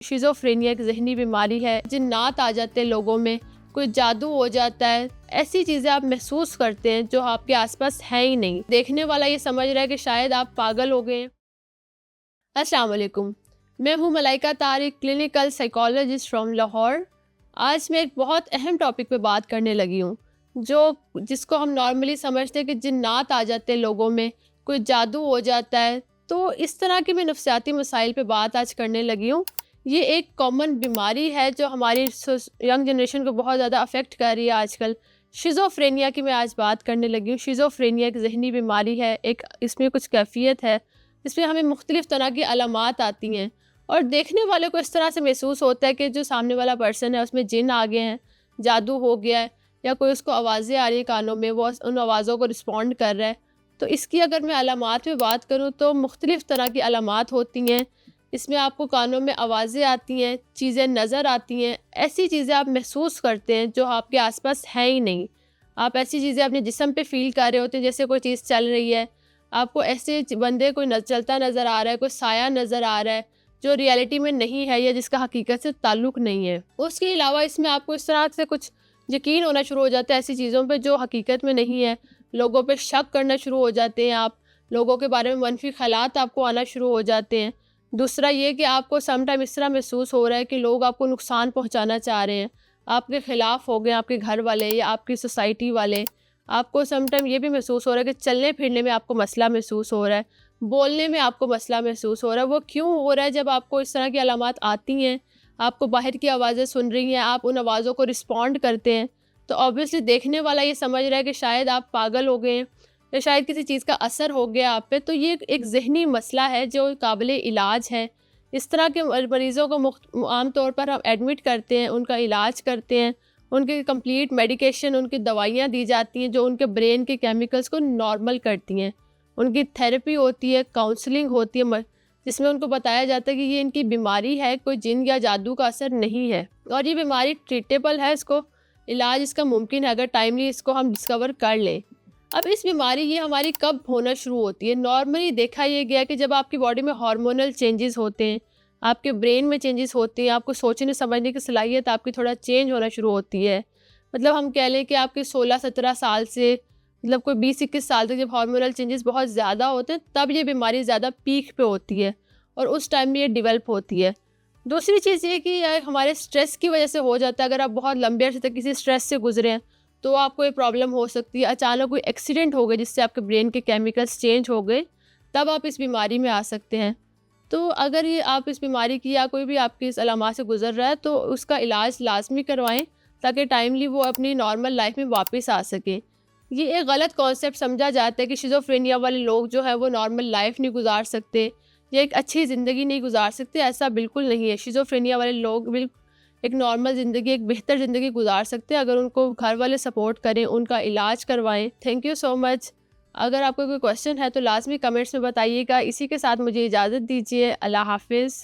Schizophrenia एक ज़हनी बीमारी है, जिन्नात आ जाते हैं लोगों में, कोई जादू हो जाता है, ऐसी चीज़ें आप महसूस करते हैं जो आपके आसपास है ही नहीं। देखने वाला ये समझ रहा है कि शायद आप पागल हो गए हैं। अस्सलाम वालेकुम, मैं हूँ Malaika Tariq, clinical psychologist from Lahore. आज मैं एक बहुत अहम टॉपिक पे बात करने लगी हूँ, जिसको हम नॉर्मली समझते हैं कि जिन्नात आ जाते हैं लोगों में, कोई जादू हो जाता है। तो इस तरह के मैं नफ्सियाती मसाइल पे बात आज करने लगी हूँ। ये एक कॉमन बीमारी है जो हमारी यंग जनरेशन को बहुत ज़्यादा अफेक्ट कर रही है आजकल। शिज़ोफ्रेनिया की मैं आज बात करने लगी हूँ। शिज़ोफ्रेनिया एक ज़हनी बीमारी है, एक इसमें कुछ कैफियत है, इसमें हमें मुख्तलिफ़ तरह की अलामात आती हैं और देखने वाले को इस तरह से महसूस होता है कि जो सामने वाला पर्सन है उसमें जिन आ गए हैं, जादू हो गया है, या कोई उसको आवाज़ें आ रही हैं कानों में, वो उन आवाज़ों को रिस्पॉन्ड कर रहा है। तो इसकी अगर मैं अलामात में बात करूँ तो मुख्तलिफ़ तरह की अलामात होती हैं। इसमें आपको कानों में आवाज़ें आती हैं, चीज़ें नज़र आती हैं, ऐसी चीज़ें आप महसूस करते हैं जो आपके आसपास है ही नहीं। आप ऐसी चीज़ें अपने जिस्म पे फ़ील कर रहे होते हैं, जैसे कोई चीज़ चल रही है। आपको ऐसे बंदे कोई चलता नज़र आ रहा है, कोई साया नज़र आ रहा है जो रियलिटी में नहीं है या जिसका हकीकत से ताल्लुक़ नहीं है। उसके अलावा इसमें आपको इस तरह से कुछ यकीन होना शुरू हो जाता है ऐसी चीज़ों पे जो हकीकत में नहीं है। लोगों पे शक करना शुरू हो जाते हैं आप, लोगों के बारे में मनफी ख़यालात आपको आना शुरू हो जाते हैं। दूसरा ये कि आपको सम टाइम इस तरह महसूस हो रहा है कि लोग आपको नुकसान पहुंचाना चाह रहे हैं, आपके ख़िलाफ़ हो गए, आपके घर वाले या आपकी सोसाइटी वाले। आपको सम टाइम ये भी महसूस हो रहा है कि चलने फिरने में आपको मसला महसूस हो रहा है, बोलने में आपको मसला महसूस हो रहा है। वो क्यों हो रहा है? जब आपको इस तरह की अलामात आती हैं, आपको बाहर की आवाज़ें सुन रही हैं, आप उन आवाज़ों को रिस्पॉन्ड करते हैं, तो ऑब्वियसली देखने वाला ये समझ रहा है कि शायद आप पागल हो गए हैं या शायद किसी चीज़ का असर हो गया आप पे। तो ये एक ज़हनी मसला है जो काबिल इलाज है। इस तरह के मरीज़ों को आम तौर पर हम एडमिट करते हैं, उनका इलाज करते हैं, उनके कंप्लीट मेडिकेशन, उनकी दवाइयाँ दी जाती हैं जो उनके ब्रेन के केमिकल्स को नॉर्मल करती हैं। उनकी थेरेपी होती है, काउंसलिंग होती है, जिसमें उनको बताया जाता है कि ये इनकी बीमारी है, कोई जिन या जादू का असर नहीं है और ये बीमारी ट्रीटेबल है। इसको इलाज इसका मुमकिन है अगर टाइमली इसको हम डिस्कवर कर लें। अब इस बीमारी ये हमारी कब होना शुरू होती है? नॉर्मली देखा ये गया कि जब आपकी बॉडी में हार्मोनल चेंजेस होते हैं, आपके ब्रेन में चेंजेस होते हैं, आपको सोचने समझने की सलाहियत आपकी थोड़ा चेंज होना शुरू होती है। मतलब हम कह लें कि आपके 16-17 साल से मतलब कोई 20-21 साल तक जब हार्मोनल चेंजेस बहुत ज़्यादा होते हैं, तब ये बीमारी ज़्यादा पीक पे होती है और उस टाइम में ये डेवलप होती है। दूसरी चीज़ ये कि हमारे स्ट्रेस की वजह से हो जाता है। अगर आप बहुत लंबे अरसे तक किसी स्ट्रेस से गुजरे हैं तो आपको ये प्रॉब्लम हो सकती है। अचानक कोई एक्सीडेंट हो गया जिससे आपके ब्रेन के केमिकल्स चेंज हो गए, तब आप इस बीमारी में आ सकते हैं। तो अगर ये आप इस बीमारी की या कोई भी आपकी इस अलामात से गुजर रहा है तो उसका इलाज लाजमी करवाएं ताकि टाइमली वो अपनी नॉर्मल लाइफ में वापस आ सके। ये एक गलत कॉन्सेप्ट समझा जाता है कि शिज़ोफ्रेनिया वाले लोग जो है वो नॉर्मल लाइफ नहीं गुजार सकते या एक अच्छी ज़िंदगी नहीं गुजार सकते। ऐसा बिल्कुल नहीं है। शिज़ोफ्रेनिया वाले लोग एक नॉर्मल ज़िंदगी, एक बेहतर ज़िंदगी गुजार सकते हैं अगर उनको घर वाले सपोर्ट करें, उनका इलाज करवाएं। Thank you so much. अगर आपको कोई क्वेश्चन है तो लाजमी कमेंट्स में बताइएगा। इसी के साथ मुझे इजाज़त दीजिए। अल्लाह हाफिज़।